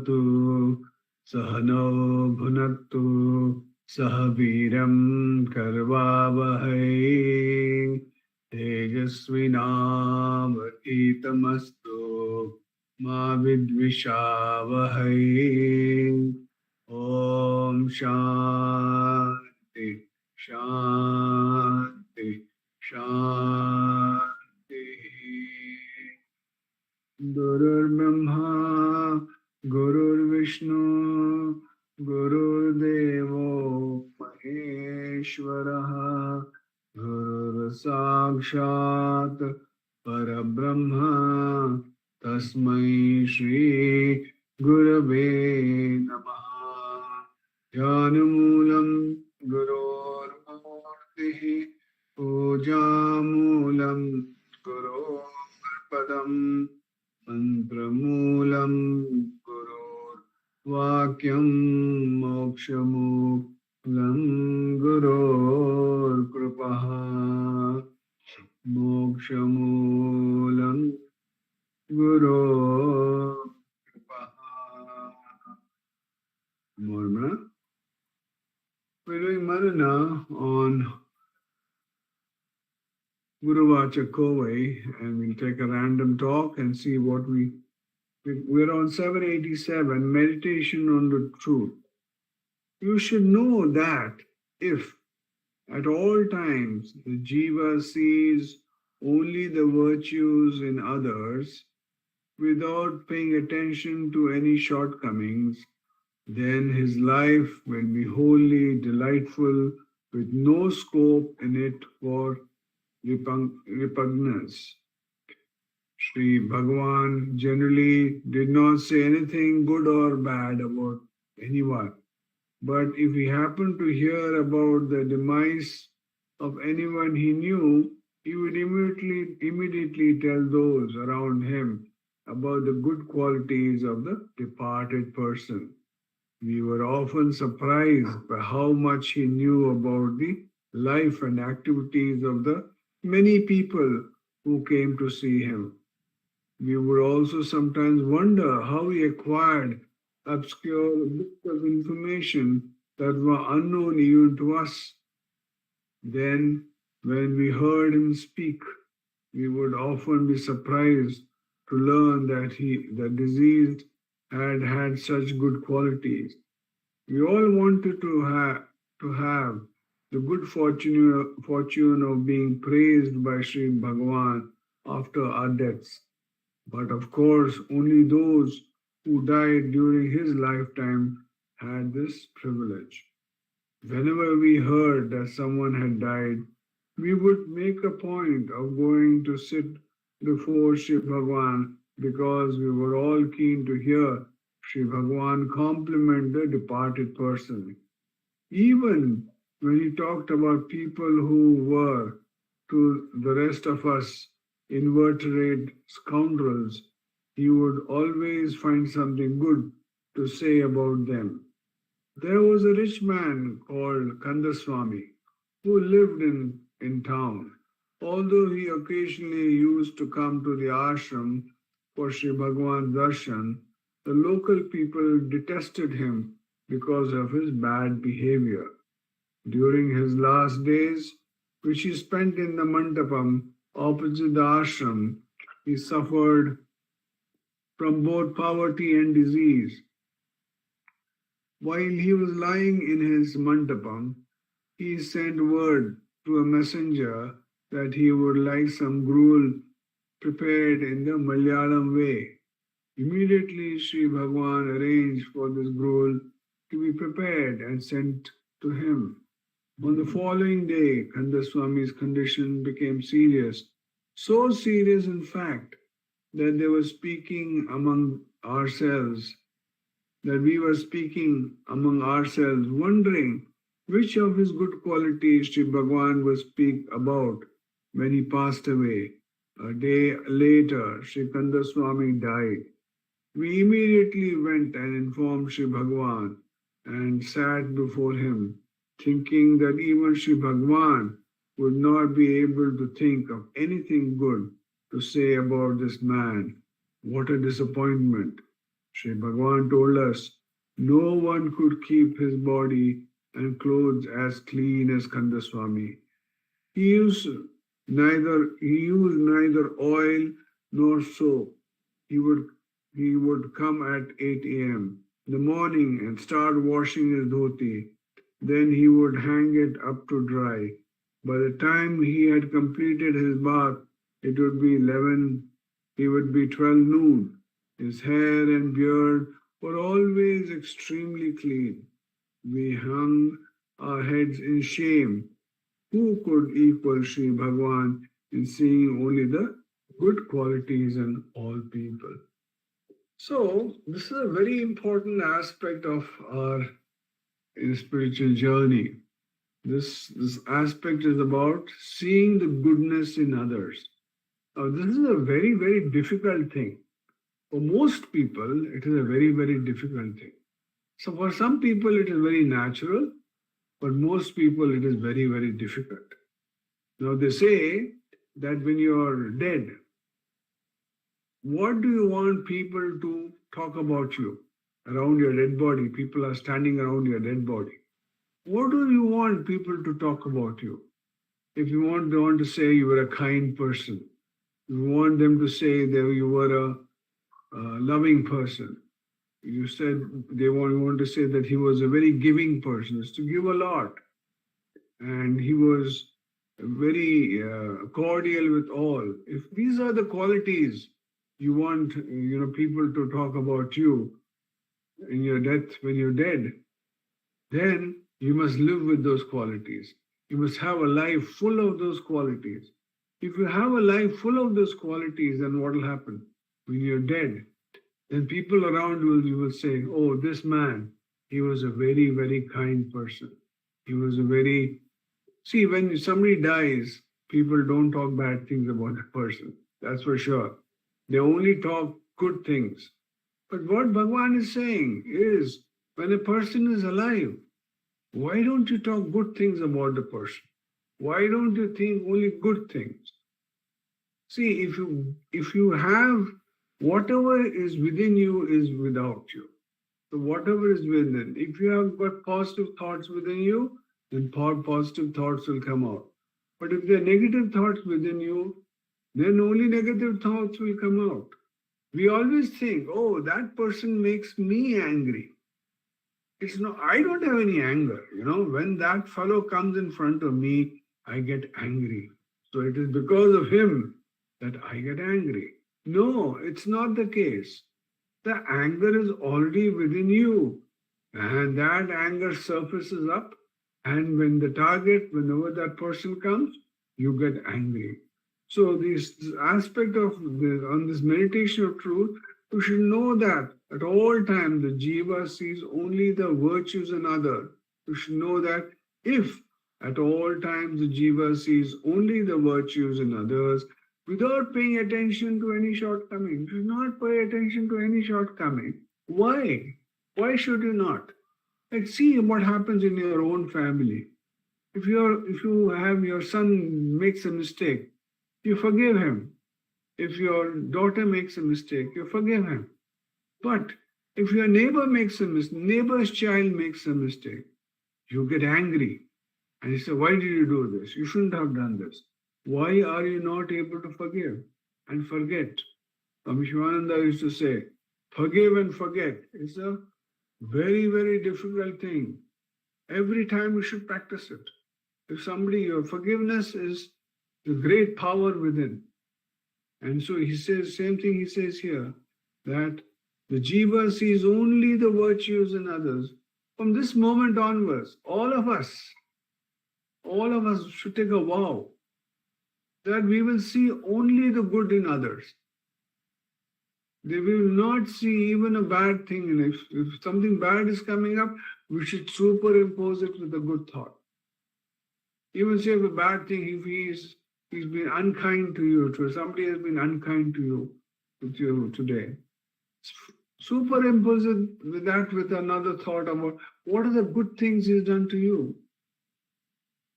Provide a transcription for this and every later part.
Vatu Sahano Bhunaktu Sahaviram Karvavahai Tejasvinavaditamastu Ma Vidvishavahai. Om Shanti Shanti Shanti. Gurur Brahma Gurur Vishnu Gurur Devo Maheshwaraha Gurur Sakshat Parabrahma Tasmai Shri Gurave Namaha. Jnanamulam Gurur Murtihi Pujamulam Gurur Padam Mantramulam Gurur Vakyam Mokshamulam Gurur Kripaha Mokshamulam Gurur Kripaha. Morma. We're doing Manana on Guru Vacha Kovai, and we'll take a random talk and see what we're on 787, meditation on the truth. You should know that if at all times the jiva sees only the virtues in others without paying attention to any shortcomings, then his life will be wholly delightful with no scope in it for repugnance. Sri Bhagavan generally did not say anything good or bad about anyone. But if he happened to hear about the demise of anyone he knew, he would immediately tell those around him about the good qualities of the departed person. We were often surprised by how much he knew about the life and activities of the many people who came to see him. We would also sometimes wonder how he acquired obscure bits of information that were unknown even to us. Then, when we heard him speak, we would often be surprised to learn that the deceased had such good qualities. We all wanted to have the good fortune of being praised by Sri Bhagavan after our deaths. But of course, only those who died during his lifetime had this privilege. Whenever we heard that someone had died, we would make a point of going to sit before Sri Bhagavan because we were all keen to hear Sri Bhagavan compliment the departed person. Even when he talked about people who were, to the rest of us, invertebrate scoundrels, he would always find something good to say about them. There was a rich man called Kandaswami who lived in town. Although he occasionally used to come to the ashram for Sri Bhagavan's darshan, the local people detested him because of his bad behavior. During his last days, which he spent in the mandapam opposite the ashram, he suffered from both poverty and disease. While he was lying in his mandapam, he sent word to a messenger that he would like some gruel prepared in the Malayalam way. Immediately, Sri Bhagavan arranged for this gruel to be prepared and sent to him. On the following day, Kandaswami's condition became serious, so serious in fact that we were speaking among ourselves, wondering which of his good qualities Sri Bhagavan would speak about when he passed away. A day later, Sri Kandaswami died. We immediately went and informed Sri Bhagavan and sat before him, thinking that even Sri Bhagavan would not be able to think of anything good to say about this man. What a disappointment! Sri Bhagavan told us, no one could keep his body and clothes as clean as Kandaswami. He used neither oil nor soap. He would come at 8 a.m. in the morning and start washing his dhoti. Then he would hang it up to dry. By the time he had completed his bath, it would be 11, he would be 12 noon. His hair and beard were always extremely clean. We hung our heads in shame. Who could equal Sri Bhagavan in seeing only the good qualities in all people? So, this is a very important aspect of our spiritual journey. This aspect is about seeing the goodness in others. Now, this is a very, very difficult thing. For most people, it is a very, very difficult thing. So for some people, it is very natural, but most people, it is very, very difficult. Now, they say that when you're dead, what do you want people to talk about you? Around your dead body, people are standing around your dead body. What do you want people to talk about you? If you want, they want to say you were a kind person. You want them to say that you were a loving person. You said they want to say that he was a very giving person, is to give a lot. And he was very cordial with all. If these are the qualities you want people to talk about you in your death, when you're dead, then you must live with those qualities. You must have a life full of those qualities. If you have a life full of those qualities, then what will happen? When you're dead, then people around you will say, oh, this man, he was a very, very kind person. He was a very... See, when somebody dies, people don't talk bad things about the person. That's for sure. They only talk good things. But what Bhagavan is saying is, when a person is alive, why don't you talk good things about the person? Why don't you think only good things? See, if you have whatever is within you is without you. So whatever is within, if you have got positive thoughts within you, then positive thoughts will come out. But if there are negative thoughts within you, then only negative thoughts will come out. We always think, oh, that person makes me angry. It's no, I don't have any anger. When that fellow comes in front of me, I get angry. So it is because of him that I get angry. No, it's not the case. The anger is already within you. And that anger surfaces up. And when the target, whenever that person comes, you get angry. So this aspect of on this meditation of truth, you should know that at all times the jiva sees only the virtues in others. You should know that if at all times the jiva sees only the virtues in others, without paying attention to any shortcoming, you should not pay attention to any shortcoming. Why? Why should you not? Let's see what happens in your own family. If you have your son makes a mistake, you forgive him. If your daughter makes a mistake, you forgive him. But if your neighbor makes a mistake, neighbor's child makes a mistake, you get angry. And you say, why did you do this? You shouldn't have done this. Why are you not able to forgive and forget? Swami Shivananda used to say, forgive and forget. It's a very, very difficult thing. Every time you should practice it. If somebody, your forgiveness is the great power within. And so he says, same thing he says here, that the jiva sees only the virtues in others. From this moment onwards, all of us should take a vow that we will see only the good in others. They will not see even a bad thing. And if something bad is coming up, we should superimpose it with a good thought. Even say if a bad thing, if he's been unkind to you, or somebody has been unkind to you today, superimpose it with another thought about what are the good things he's done to you.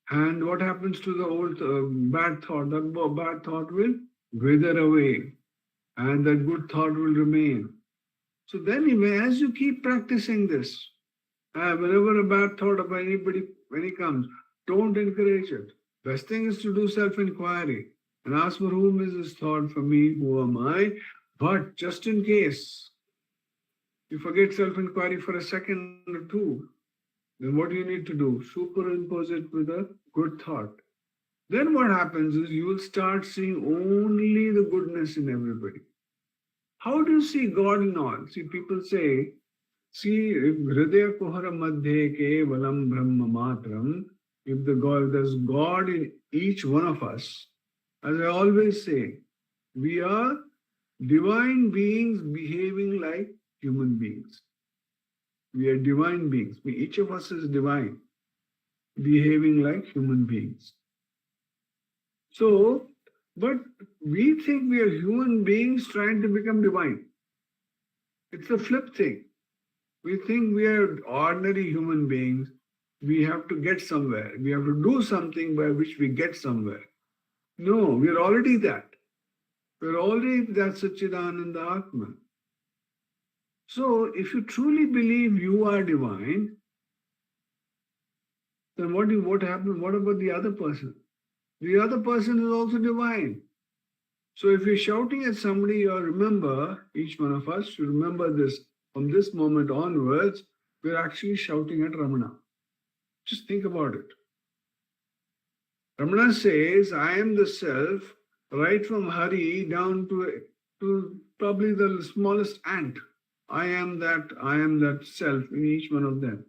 And what happens to the old bad thought? That bad thought will wither away, and that good thought will remain. So then as you keep practicing this, whenever a bad thought about anybody, when he comes, don't encourage it. Best thing is to do self-inquiry and ask for whom is this thought for me, who am I? But just in case you forget self-inquiry for a second or two, then what do you need to do? Superimpose it with a good thought. Then what happens is you will start seeing only the goodness in everybody. How do you see God in all? See, people say, see, Hridaya Kuhara Madhye Kevalam Brahma Matram, if there's God in each one of us, as I always say, we are divine beings behaving like human beings. We are divine beings. Each of us is divine, behaving like human beings. So, but we think we are human beings trying to become divine. It's a flip thing. We think we are ordinary human beings. We have to get somewhere. We have to do something by which we get somewhere. No, we are already that. We're already that Satchidananda Atman. So, if you truly believe you are divine, then what happens? What about the other person? The other person is also divine. So if you're shouting at somebody, you remember, each one of us should remember this, from this moment onwards, we're actually shouting at Ramana. Just think about it. Ramana says, I am the self, right from Hari down to probably the smallest ant. I am that self in each one of them.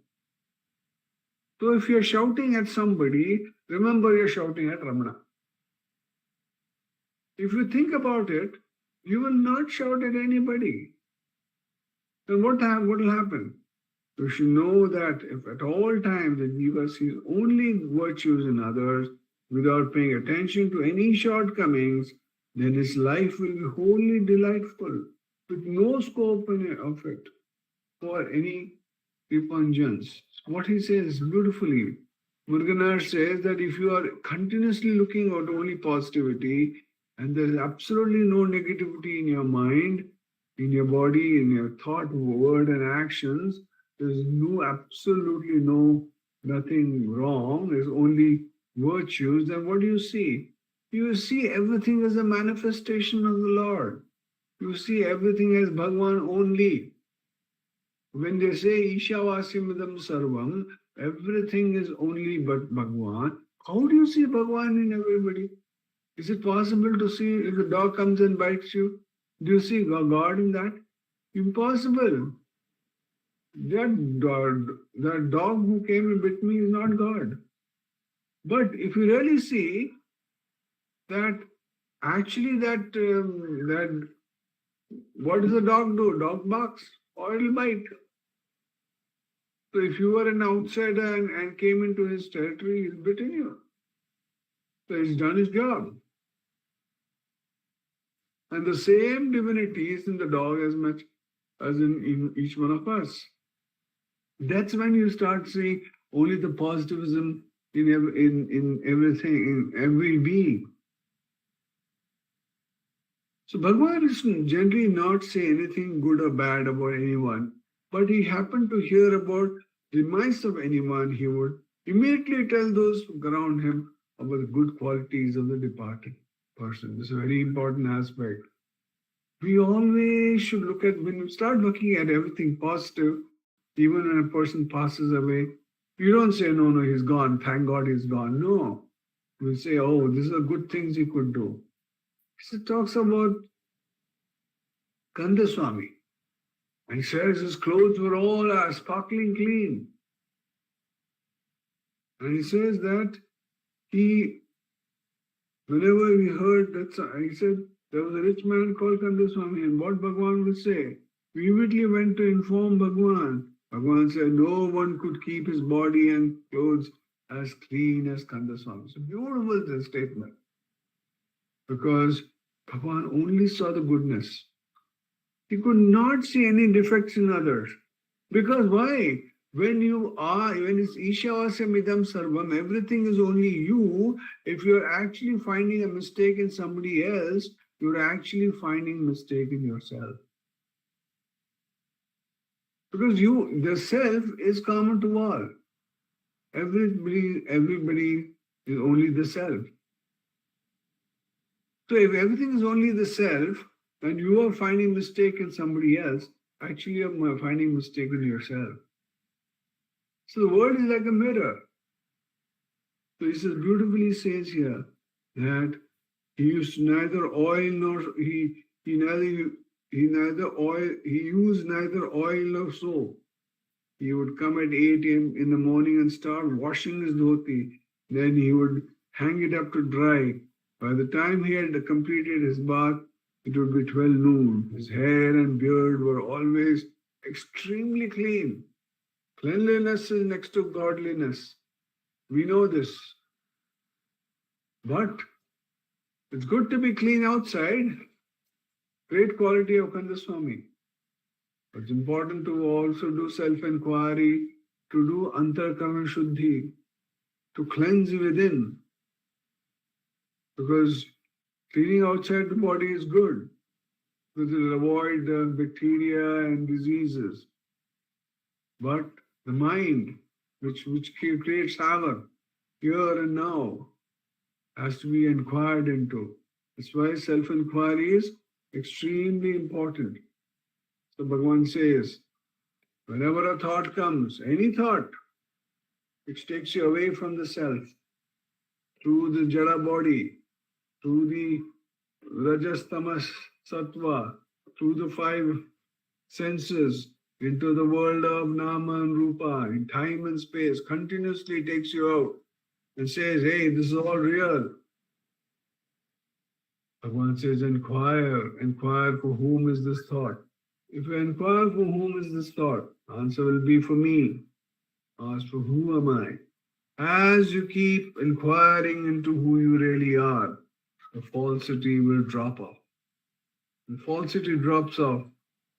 So if you're shouting at somebody, remember you're shouting at Ramana. If you think about it, you will not shout at anybody. Then what will happen? You should know that if at all times the jiva sees only virtues in others without paying attention to any shortcomings, then his life will be wholly delightful, with no scope of it for any repugnance. What he says beautifully, Muruganar says that if you are continuously looking at only positivity and there is absolutely no negativity in your mind, in your body, in your thought, word and actions, there is absolutely nothing wrong, there's only virtues, then what do you see? You see everything as a manifestation of the Lord. You see everything as Bhagavan only. When they say Ishavasimidam Sarvam, everything is only but Bhagavan. How do you see Bhagavan in everybody? Is it possible to see if a dog comes and bites you? Do you see God in that? Impossible. That dog who came and bit me is not God. But if you really see that actually that what does a dog do? Dog barks or it'll bite. So if you were an outsider and came into his territory, he's bitten you. So he's done his job. And the same divinity is in the dog as much as in each one of us. That's when you start seeing only the positivism in everything, in every being. So Bhagavan is generally not say anything good or bad about anyone, but he happened to hear about the demise of anyone, he would immediately tell those around him about the good qualities of the departed person. This is a very important aspect. We always should look at, when we start looking at everything positive, even when a person passes away, you don't say, no, he's gone, thank God he's gone. No. We say, oh, these are good things he could do. He talks about Kandaswami. And he says his clothes were all sparkling clean. And he says that whenever he heard that, he said, there was a rich man called Kandaswami, and what Bhagavan would say, we immediately went to inform Bhagavan. Bhagavan said no one could keep his body and clothes as clean as Kandaswami. It's a beautiful statement. Because Bhagavan only saw the goodness. He could not see any defects in others. Because why? When it's Ishavasamidam Sarvam, everything is only you. If you're actually finding a mistake in somebody else, you're actually finding mistake in yourself. Because the self is common to all. Everybody is only the self. So if everything is only the self, and you are finding mistake in somebody else, actually you're finding mistake in yourself. So the world is like a mirror. So he says beautifully says here that he used neither oil nor he used neither oil nor soap. He would come at 8 a.m. in the morning and start washing his dhoti. Then he would hang it up to dry. By the time he had completed his bath, it would be 12 noon. His hair and beard were always extremely clean. Cleanliness is next to godliness. We know this. But it's good to be clean outside. Great quality of Kandaswami. It's important to also do self-enquiry, to do antarkama shuddhi, to cleanse within. Because cleaning outside the body is good, because it will avoid bacteria and diseases. But the mind, which creates havoc here and now, has to be inquired into. That's why self-enquiry is extremely important. So Bhagavan says, whenever a thought comes, any thought which takes you away from the self, through the jada body, through the rajas, tamas, sattva, through the five senses, into the world of nama and rupa, in time and space, continuously takes you out and says, hey, this is all real. Bhagavan says, inquire for whom is this thought. If you inquire for whom is this thought, answer will be for me. Ask for who am I? As you keep inquiring into who you really are, the falsity will drop off. When falsity drops off,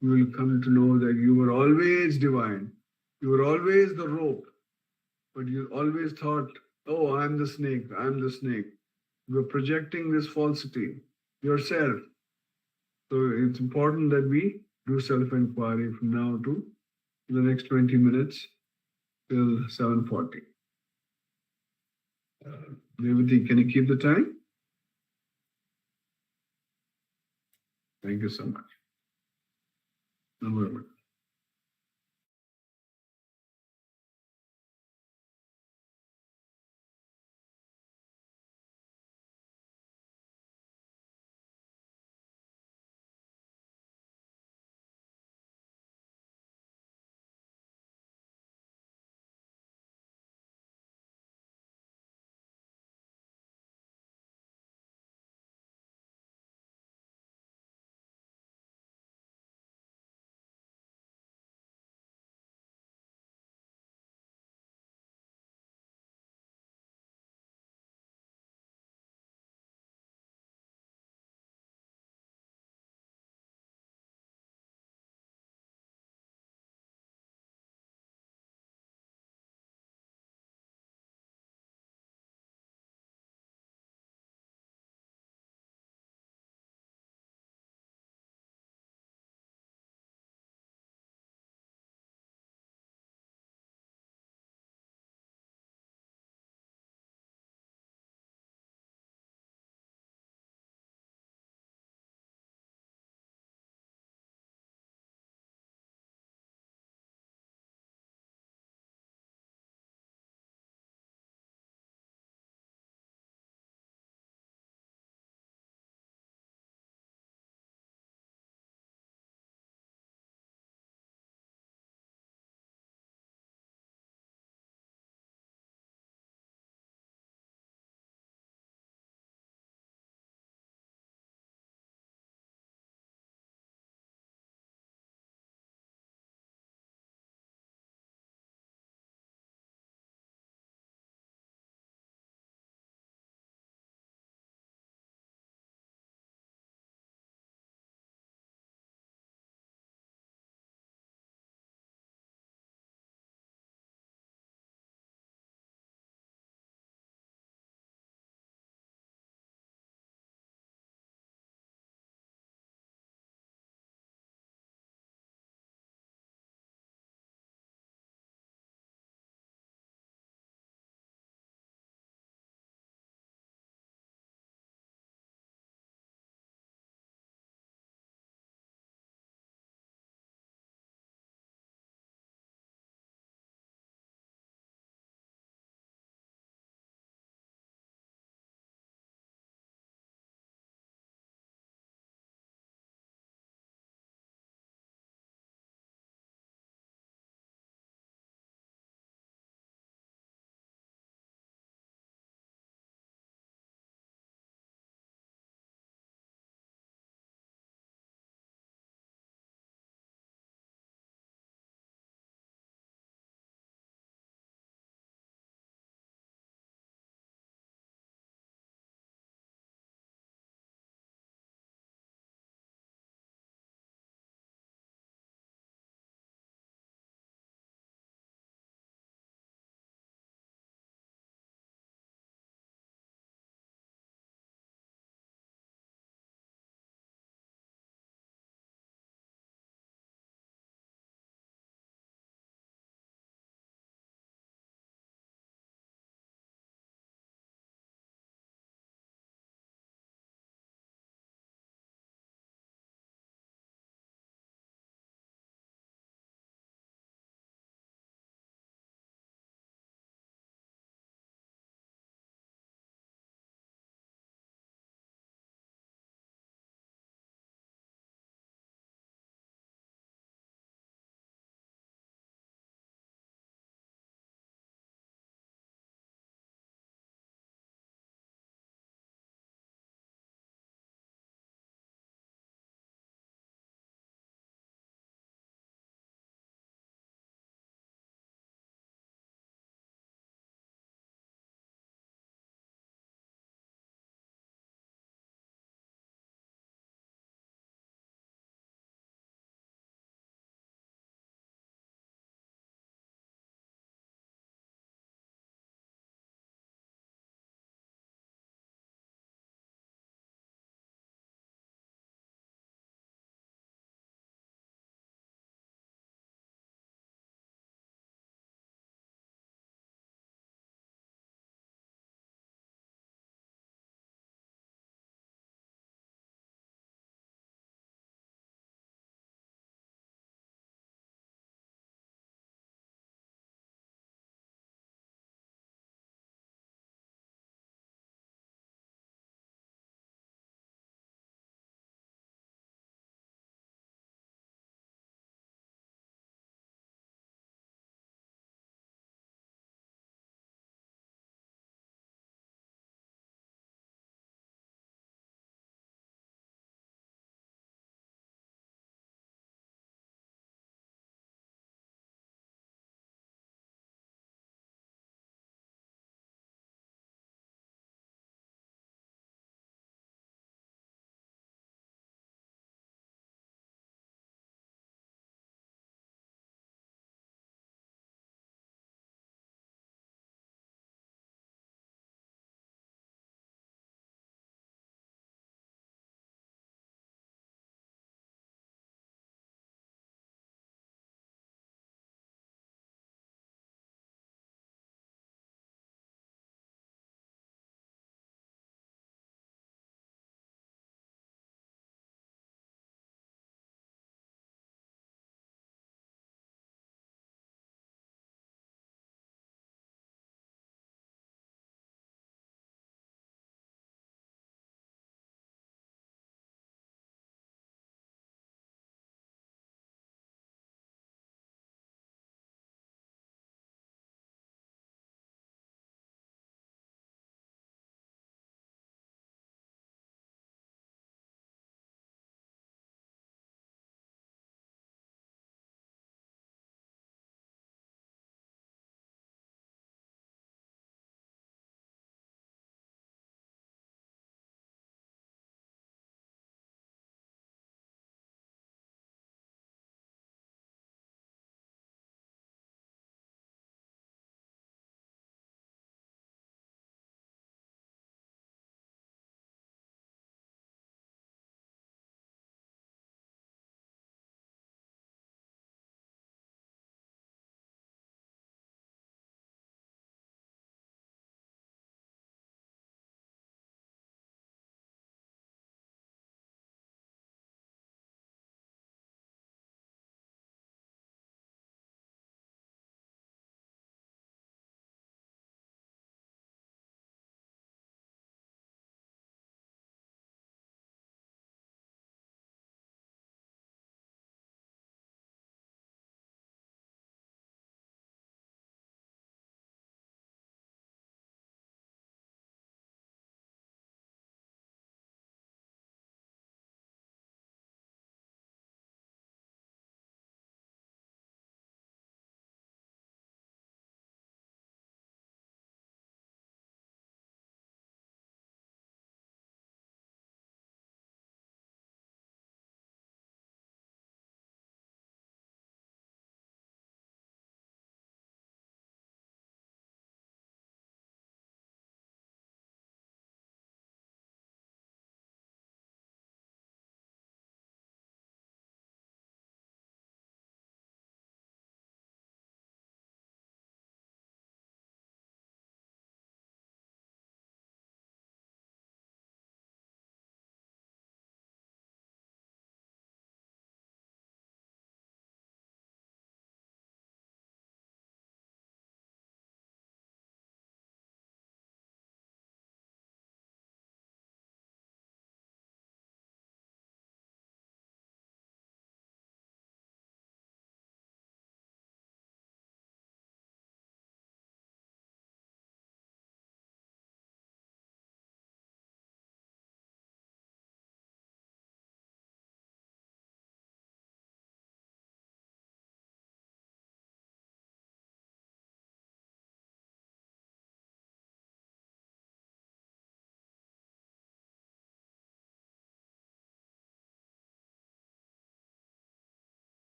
you will come to know that you were always divine. You were always the rope, but you always thought, oh, I'm the snake, I'm the snake. You were projecting this falsity yourself. So it's important that we do self-inquiry from now to the next 20 minutes till 7:40. Revati, can you keep the time? Thank you so much. No,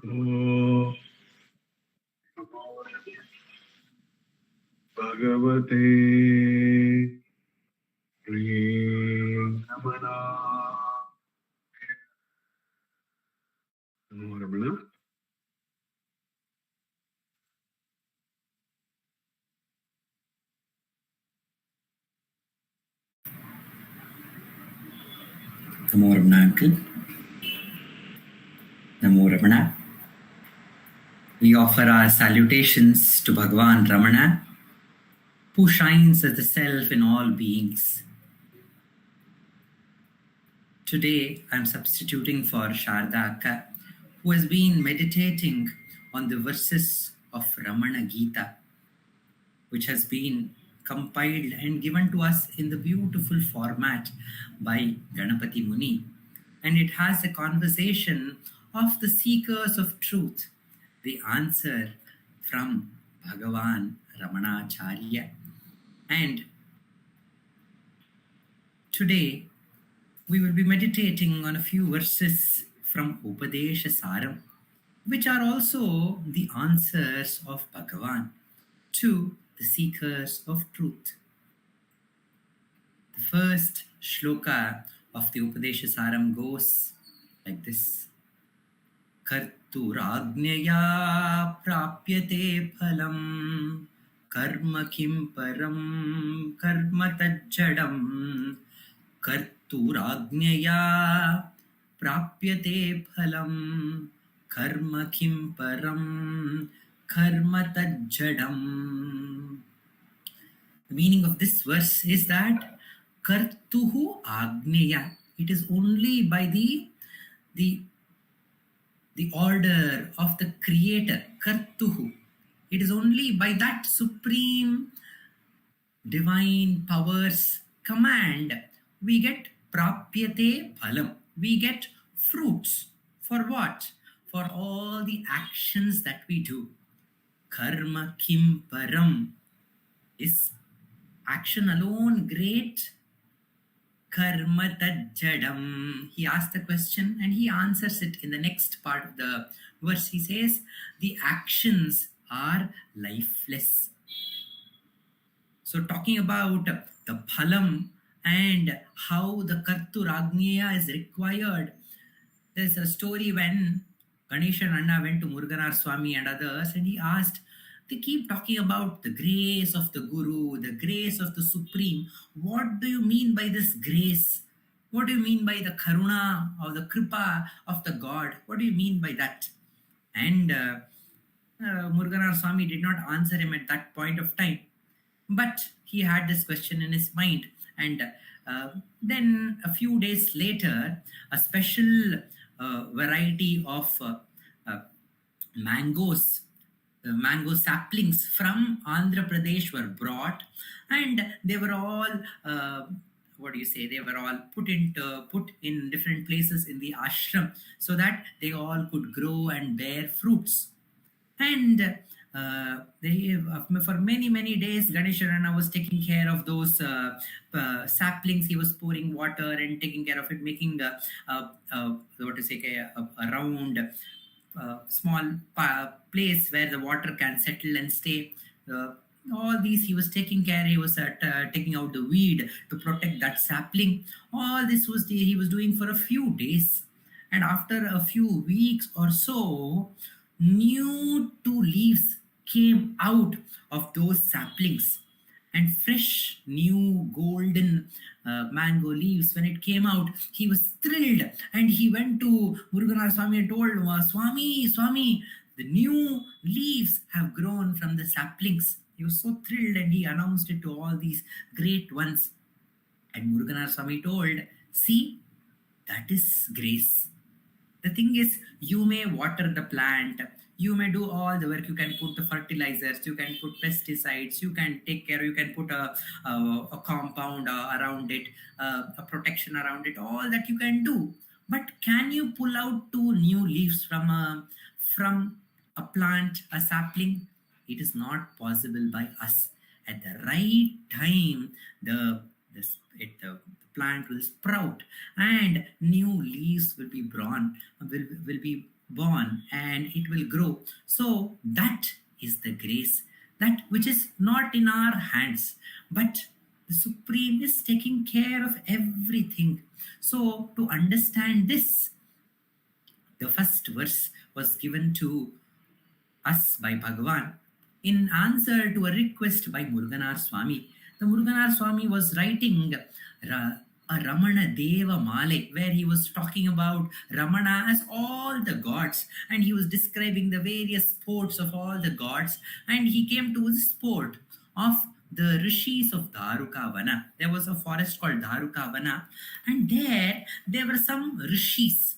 Oh, Bhagavate Ramana. Namo Ramana. Namo Ramana, uncle. Namo Ramana. We offer our salutations to Bhagavan Ramana, who shines as the self in all beings. Today, I'm substituting for Sharda Akka, who has been meditating on the verses of Ramana Gita, which has been compiled and given to us in the beautiful format by Ganapati Muni. And it has a conversation of the seekers of truth, the answer from Bhagavan Ramanacharya. And today we will be meditating on a few verses from Upadesha Saram, which are also the answers of Bhagavan to the seekers of truth. The first shloka of the Upadesha Saram goes like this. Karturagnyaya prapyate phalam karma kim param karma tajjadam Karturagnyaya prapyate phalam karma kim param karma tajjadam. The meaning of this verse is that Kartuhu Agneya. It is only by the order of the Creator, Kartuhu. It is only by that supreme divine power's command we get prapyate phalam. We get fruits. For what? For all the actions that we do. Karma kim param. Is action alone great? Karma tajjadam. He asked the question and he answers it in the next part of the verse. He says, the actions are lifeless. So talking about the phalam and how the Karturagneya is required, there's a story when Ganesh and Anna went to Muruganar Swami and others and he asked, they keep talking about the grace of the Guru, the grace of the Supreme. What do you mean by this grace? What do you mean by the Karuna or the Kripa of the God? What do you mean by that? And Muruganar Swami did not answer him at that point of time. But he had this question in his mind. And then a few days later, a special variety of mangoes, mango saplings from Andhra Pradesh were brought, and they were all they were all put in different places in the ashram so that they all could grow and bear fruits. And for many days, Ganesharana was taking care of those saplings. He was pouring water and taking care of it, making a round small place where the water can settle and stay. All these he was taking care. He was taking out the weed to protect that sapling. All this he was doing for a few days, and after a few weeks or so, new two leaves came out of those saplings, and fresh new golden mango leaves. When it came out, he was thrilled, and he went to Muruganar Swami and told Swami, the new leaves have grown from the saplings. He was so thrilled and he announced it to all these great ones. And Muruganar Swami told, see, that is grace. The thing is, you may water the plant, you may do all the work, you can put the fertilizers, you can put pesticides, you can take care, you can put a compound around it, a protection around it, all that you can do. But can you pull out two new leaves from a plant, a sapling? It is not possible by us. At the right time, the plant will sprout and new leaves will be will be born and it will grow. So that is the grace, that which is not in our hands, but the Supreme is taking care of everything. So to understand this, the first verse was given to us by Bhagavan in answer to a request by Muruganar Swami. The Muruganar Swami was writing a Ramana Deva Male, where he was talking about Ramana as all the gods, and he was describing the various sports of all the gods, and he came to the sport of the rishis of Dharukavana. There was a forest called Dharukavana, and there were some rishis.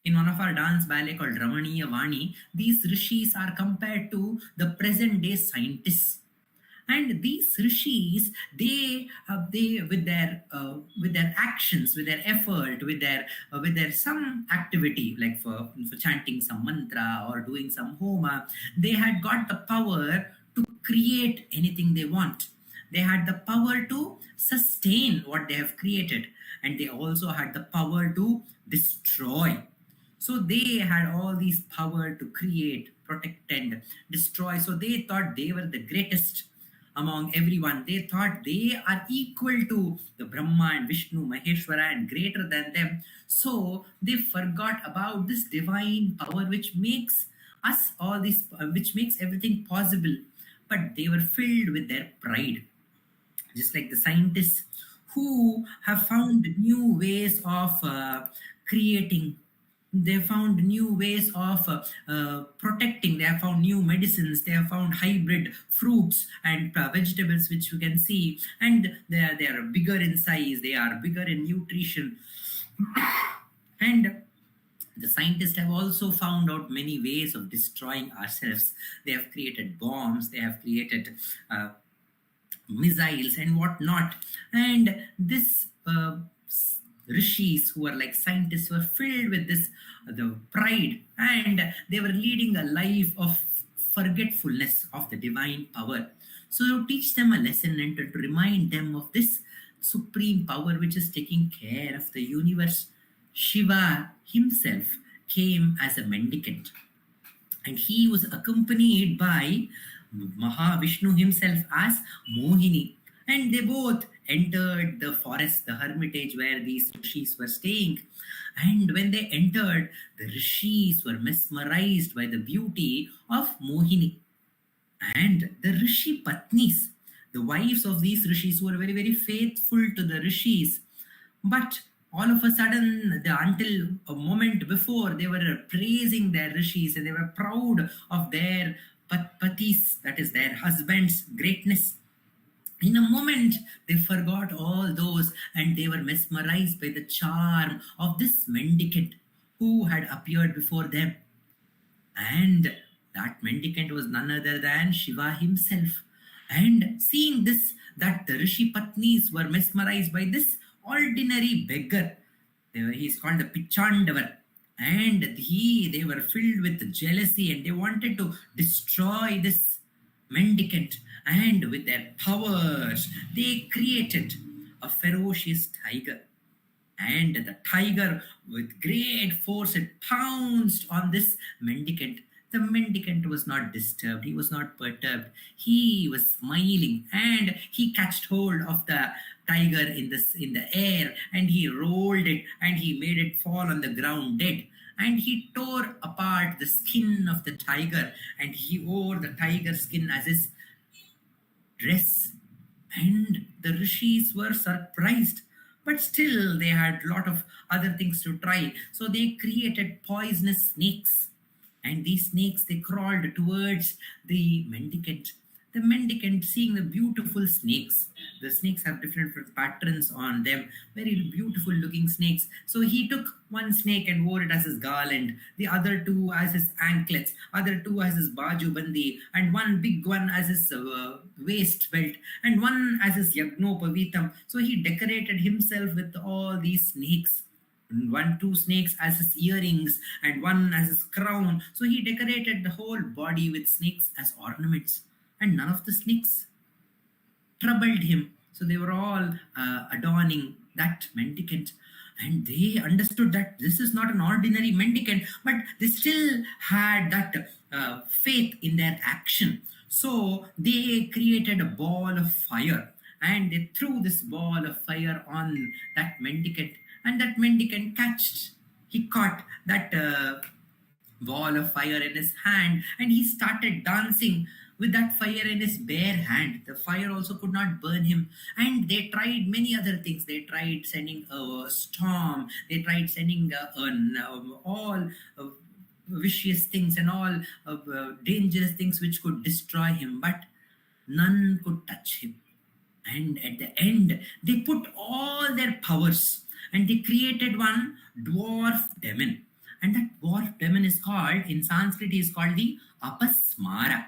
In one of our dance ballet called Ramaniya Vani, these rishis are compared to the present day scientists. And these rishis, they with their actions, with their effort, with their some activity, like for chanting some mantra or doing some homa, they had got the power to create anything they want. They had the power to sustain what they have created, and they also had the power to destroy. So they had all these power to create, protect, and destroy. So they thought they were the greatest among everyone. They thought they are equal to the Brahma and Vishnu, Maheshwara, and greater than them. So they forgot about this divine power which makes us all this, which makes everything possible. But they were filled with their pride, just like the scientists who have found new ways of creating. They found new ways of protecting. They have found new medicines. They have found hybrid fruits and vegetables, which you can see, and they are bigger in size. They are bigger in nutrition, and the scientists have also found out many ways of destroying ourselves. They have created bombs. They have created missiles and whatnot. And this rishis, who were like scientists, were filled with this the pride, and they were leading a life of forgetfulness of the divine power. So to teach them a lesson and to remind them of this supreme power which is taking care of the universe, Shiva himself came as a mendicant, and he was accompanied by Mahavishnu himself as Mohini, and they both entered the forest, the hermitage where these rishis were staying. And when they entered, the rishis were mesmerized by the beauty of Mohini. And the rishi patnis, the wives of these rishis, were very, very faithful to the rishis. But all of a sudden, until a moment before, they were praising their rishis and they were proud of their patis, that is, their husband's greatness. In a moment, they forgot all those and they were mesmerized by the charm of this mendicant who had appeared before them. And that mendicant was none other than Shiva himself. And seeing this, that the Rishi Patnis were mesmerized by this ordinary beggar. He is called the Pichandavar. And they were filled with jealousy and they wanted to destroy this mendicant. And with their powers, they created a ferocious tiger. And the tiger, with great force, it pounced on this mendicant. The mendicant was not disturbed, he was not perturbed. He was smiling, and he catched hold of the tiger in the air, and he rolled it, and he made it fall on the ground dead. And he tore apart the skin of the tiger, and he wore the tiger skin as his dress. And the rishis were surprised, but still they had a lot of other things to try. So they created poisonous snakes, and these snakes, they crawled towards the mendicant. The mendicant, seeing the beautiful snakes, the snakes have different patterns on them, very beautiful looking snakes. So he took one snake and wore it as his garland, the other two as his anklets, other two as his baju bandi, and one big one as his waist belt, and one as his yagnopavitam. So he decorated himself with all these snakes. Two snakes as his earrings, and one as his crown. So he decorated the whole body with snakes as ornaments. And none of the snakes troubled him. So they were all adorning that mendicant, and they understood that this is not an ordinary mendicant, but they still had that faith in their action. So they created a ball of fire, and they threw this ball of fire on that mendicant, and that mendicant catched. He caught that ball of fire in his hand, and he started dancing with that fire in his bare hand. The fire also could not burn him. And they tried many other things. They tried sending a storm, they tried sending all vicious things and all dangerous things which could destroy him, but none could touch him. And at the end, they put all their powers and they created one dwarf demon. And that dwarf demon is called, in Sanskrit, is called the Apasmara.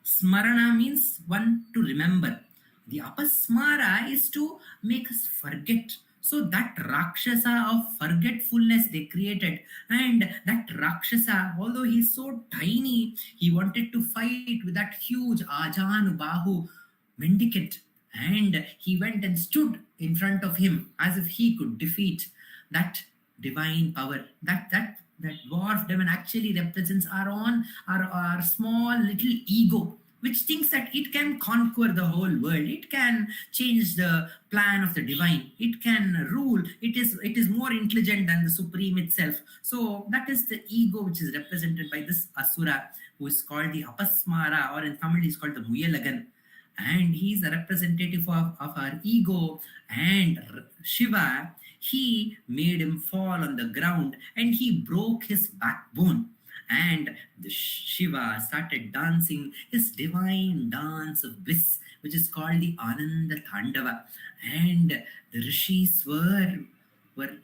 Smarana means one to remember. The Apasmara is to make us forget. So that Rakshasa of forgetfulness they created, and that Rakshasa, although he's so tiny, he wanted to fight with that huge Ajanubahu mendicant, and he went and stood in front of him as if he could defeat that divine power. That dwarf demon actually represents our small little ego, which thinks that it can conquer the whole world, it can change the plan of the divine, it can rule, it is more intelligent than the supreme itself. So that is the ego which is represented by this asura, who is called the Apasmara, or in Tamil is called the Muyalagan. And he's a representative of our ego. And Shiva, he made him fall on the ground and he broke his backbone. And the Shiva started dancing his divine dance of bliss, which is called the Ananda Tandava. And the rishis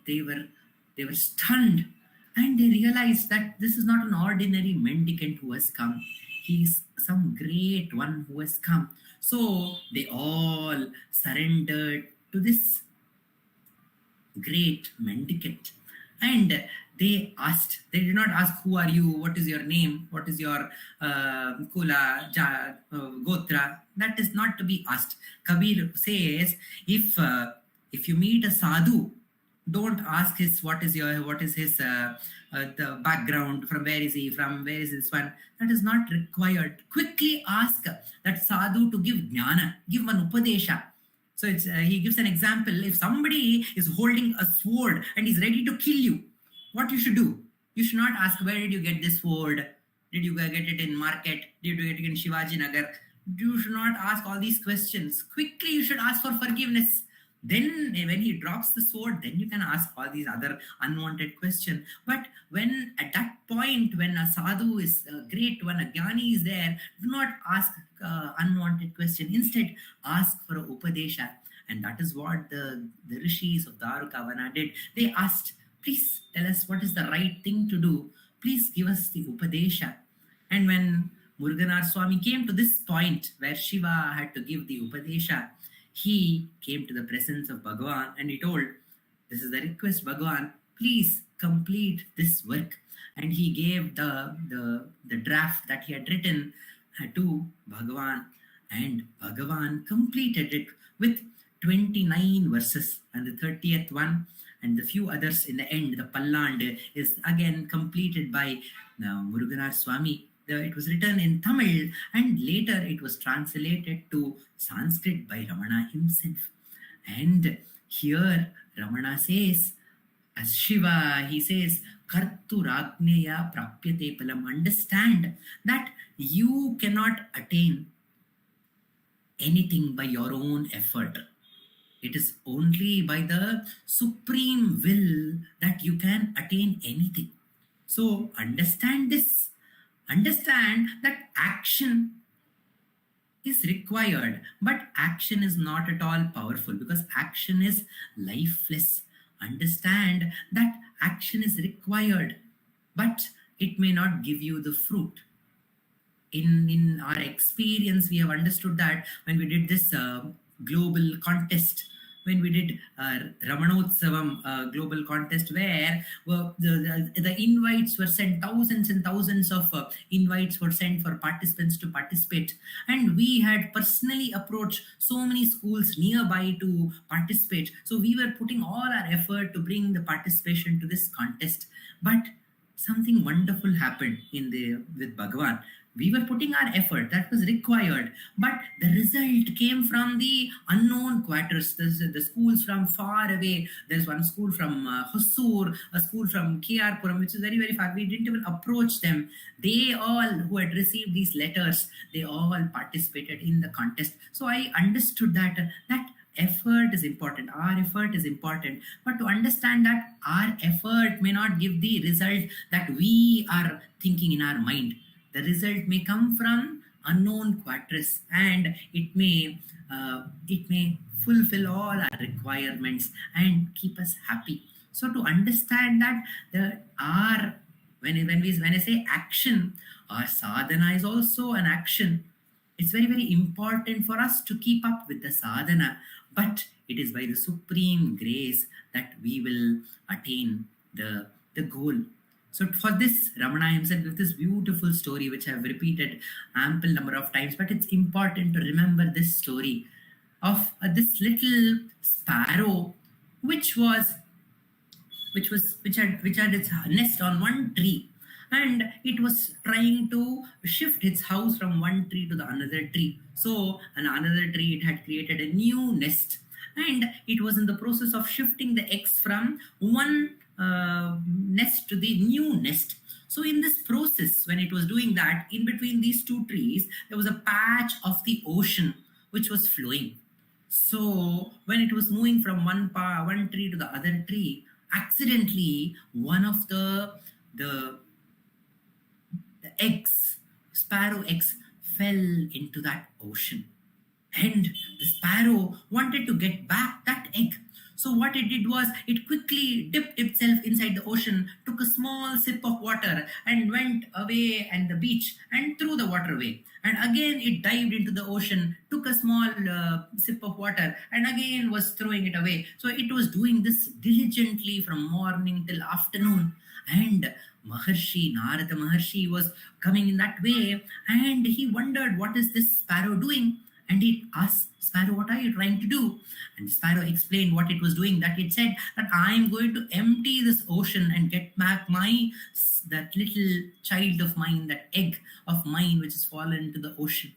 they were stunned, and they realized that this is not an ordinary mendicant who has come. He's some great one who has come. So they all surrendered to this great mendicant. And they did not ask, who are you, what is your name, what is your gotra. That is not to be asked. Kabir says, if you meet a sadhu, don't ask what is his the background, from where is he from, where is this one. That is not required. Quickly ask that sadhu to give jnana, give an upadesha. So he gives an example. If somebody is holding a sword and is ready to kill you, what you should do? You should not ask, where did you get this sword? Did you get it in market? Did you get it in Shivaji Nagar? You should not ask all these questions. Quickly you should ask for forgiveness. Then when he drops the sword, then you can ask all these other unwanted questions. But when at that point, when a sadhu is a great one, a jnani is there, do not ask unwanted question. Instead, ask for a upadesha. And that is what the rishis of Dwarukavana did. They asked, please tell us what is the right thing to do. Please give us the upadesha. And when Muruganar Swami came to this point where Shiva had to give the upadesha, he came to the presence of Bhagavan and he told, this is the request, Bhagavan, please complete this work. And he gave the draft that he had written to Bhagavan, and Bhagavan completed it with 29 verses, and the 30th one and the few others in the end, the Palland, is again completed by Muruganar Swami. It was written in Tamil and later it was translated to Sanskrit by Ramana himself. And here Ramana says, as Shiva, he says, Kartu Ragneya Prapyate Palam. Understand that you cannot attain anything by your own effort. It is only by the supreme will that you can attain anything. So understand this. Understand that action is required, but action is not at all powerful because action is lifeless. Understand that action is required, but it may not give you the fruit. In our experience, we have understood that when we did this global contest when we did Ramanocentre global contest, where the invites were sent, thousands and thousands of invites were sent for participants to participate, and we had personally approached so many schools nearby to participate. So we were putting all our effort to bring the participation to this contest, but something wonderful happened in the with Bhagavan. We were putting our effort that was required, but the result came from the unknown quarters. The schools from far away. There's one school from Hosur, a school from Kiarpuram, which is very, very far. We didn't even approach them. They all who had received these letters, they all participated in the contest. So I understood that effort is important, our effort is important, but to understand that our effort may not give the result that we are thinking in our mind. The result may come from unknown quarters, and it may fulfill all our requirements and keep us happy. So to understand that when I say action, our sadhana is also an action. It's very, very important for us to keep up with the sadhana, but it is by the supreme grace that we will attain the goal. So for this, Ramana himself with this beautiful story, which I've repeated ample number of times, but it's important to remember this story of this little sparrow, which had its nest on one tree, and it was trying to shift its house from one tree to the another tree. So on another tree, it had created a new nest, and it was in the process of shifting the eggs from one nest to the new nest. So in this process, when it was doing that, in between these two trees, there was a patch of the ocean which was flowing. So when it was moving from one tree to the other tree, accidentally one of the eggs, sparrow eggs, fell into that ocean, and the sparrow wanted to get back that egg. So what it did was it quickly dipped itself inside the ocean, took a small sip of water, and went away and the beach and threw the water away. And again it dived into the ocean, took a small sip of water, and again was throwing it away. So it was doing this diligently from morning till afternoon. And Narada Maharshi was coming in that way, and he wondered, what is this sparrow doing? And he asked, Sparrow, what are you trying to do? And the sparrow explained what it was doing, that it said that I am going to empty this ocean and get back that little child of mine, that egg of mine which has fallen into the ocean.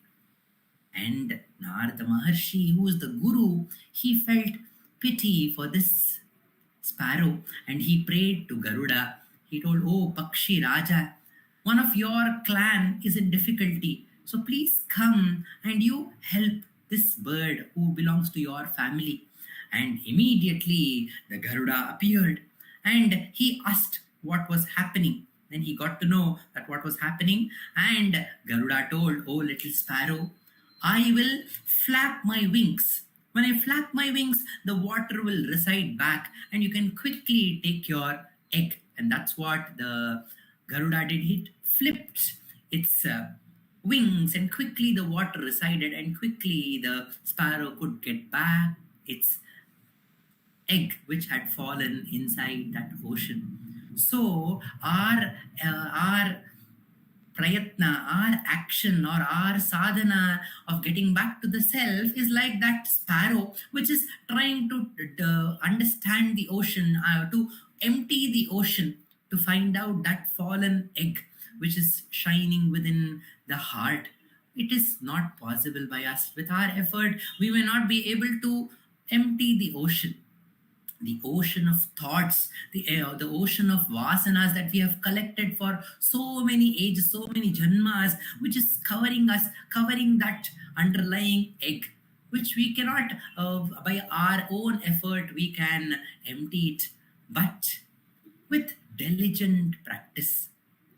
And Narada Maharshi, who is the guru, he felt pity for this sparrow, and he prayed to Garuda. He told, Oh Pakshi Raja, one of your clan is in difficulty, so please come and you help this bird who belongs to your family. And immediately the Garuda appeared, and he asked what was happening. Then he got to know that what was happening, and Garuda told, Oh little sparrow, I will flap my wings. When I flap my wings, the water will recede back, and you can quickly take your egg. And that's what the Garuda did. It flipped its wings, and quickly the water receded, and quickly the sparrow could get back its egg which had fallen inside that ocean. So our prayatna, our action or our sadhana of getting back to the self is like that sparrow which is trying to understand the ocean, to empty the ocean, to find out that fallen egg which is shining within the heart. It is not possible by us. With our effort, we may not be able to empty the ocean of thoughts, the ocean of vasanas that we have collected for so many ages, so many janmas, which is covering us, covering that underlying egg, which we cannot, by our own effort, we can empty it. But with diligent practice,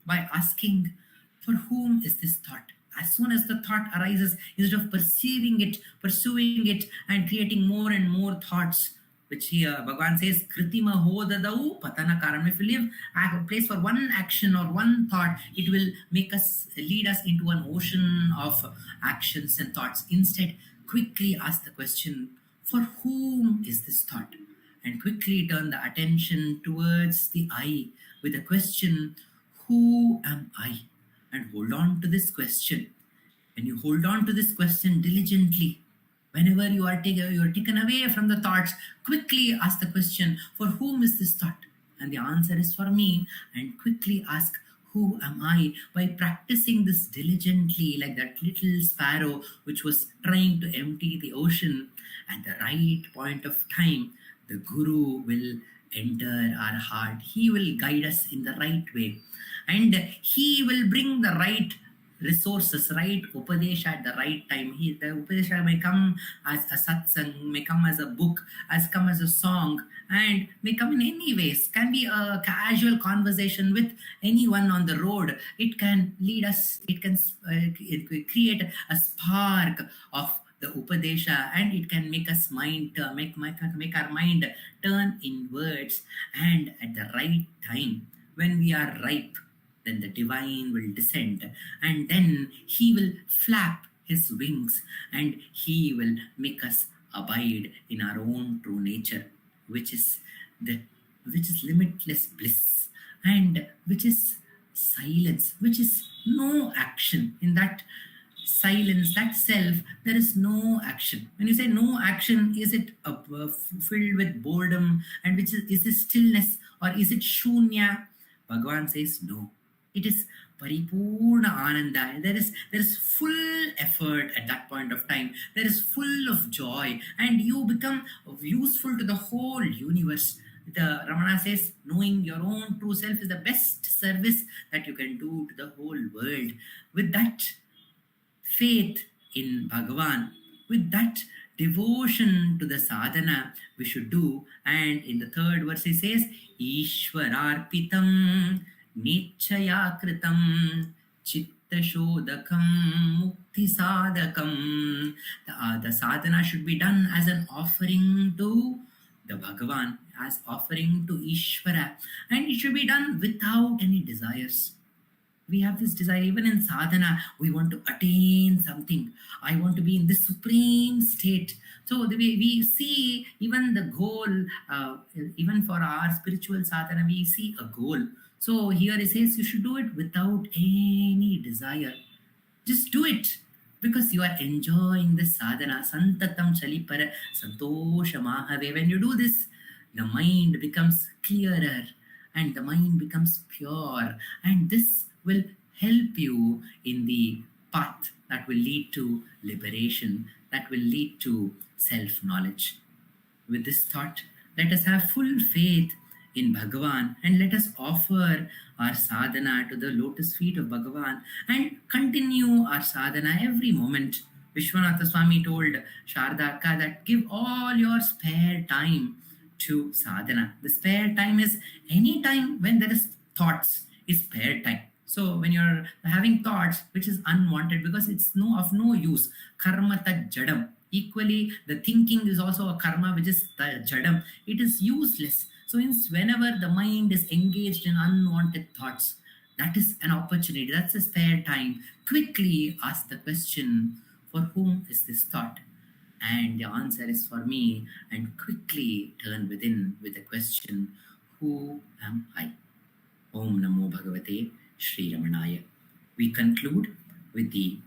by asking, for whom is this thought? As soon as the thought arises, instead of perceiving it, pursuing it, and creating more and more thoughts, which here Bhagavan says, Kritima hodadau patana karam. If we live a place for one action or one thought, it will lead us into an ocean of actions and thoughts. Instead, quickly ask the question, For whom is this thought? And quickly turn the attention towards the I with the question, who am I? And hold on to this question. When you hold on to this question diligently, whenever you are taken away from the thoughts, quickly ask the question, for whom is this thought? And the answer is for me. And quickly ask, who am I? By practicing this diligently, like that little sparrow which was trying to empty the ocean, at the right point of time, the Guru will enter our heart. He will guide us in the right way. And he will bring the right resources, right upadesha at the right time. The upadesha may come as a satsang, may come as a book, as come as a song, and may come in any ways. Can be a casual conversation with anyone on the road. It can lead us, it can create a spark of the upadesha, and it can make us make our mind turn inwards. And at the right time, when we are ripe, then the divine will descend, and then he will flap his wings, and he will make us abide in our own true nature, which is limitless bliss, and which is silence, which is no action. In that silence, that self, there is no action. When you say no action, is it filled with boredom, and which is it stillness, or is it shunya? Bhagavan says no. It is paripurna ananda. There is full effort at that point of time. There is full of joy, and you become useful to the whole universe. The Ramana says, knowing your own true self is the best service that you can do to the whole world. With that faith in Bhagavan, with that devotion to the sadhana we should do. And in the third verse he says, Ishwararpitam Nichaya kritam chitta shodakam mukti sadakam. The sadhana should be done as an offering to the Bhagavan, as offering to Ishvara, and it should be done without any desires. We have this desire, even in sadhana, we want to attain something. I want to be in this supreme state. So we see even the goal, even for our spiritual sadhana, we see a goal. So here it says you should do it without any desire. Just do it because you are enjoying this sadhana. Santatam chalipara santosha mahave. When you do this, the mind becomes clearer and the mind becomes pure. And this will help you in the path that will lead to liberation, that will lead to self-knowledge. With this thought, let us have full faith in Bhagavan, and let us offer our sadhana to the lotus feet of Bhagavan and continue our sadhana every moment. Vishwanatha Swami told Sharda Akka that give all your spare time to sadhana. The spare time is any time when there is thoughts is spare time. So when you're having thoughts which is unwanted, because it's of no use, karma tat jadam. Equally, the thinking is also a karma which is jadam. It is useless. So whenever the mind is engaged in unwanted thoughts, that is an opportunity, that's a spare time. Quickly ask the question, for whom is this thought? And the answer is for me. And quickly turn within with the question, who am I? Om Namo Bhagavate Sri Ramanaya. We conclude with the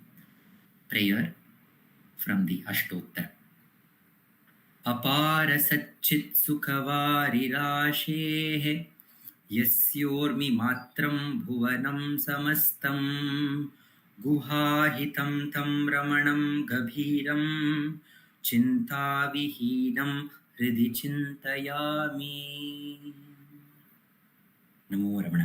prayer from the Ashtottar. अपार सच्चित् सुखवारिराशेः यस्योर्मि मात्रं भुवनं समस्तं गुहाहितं तं रमणं गभीरं चिन्ताविहीनं हृदि चिन्तयामि. नमो रमण.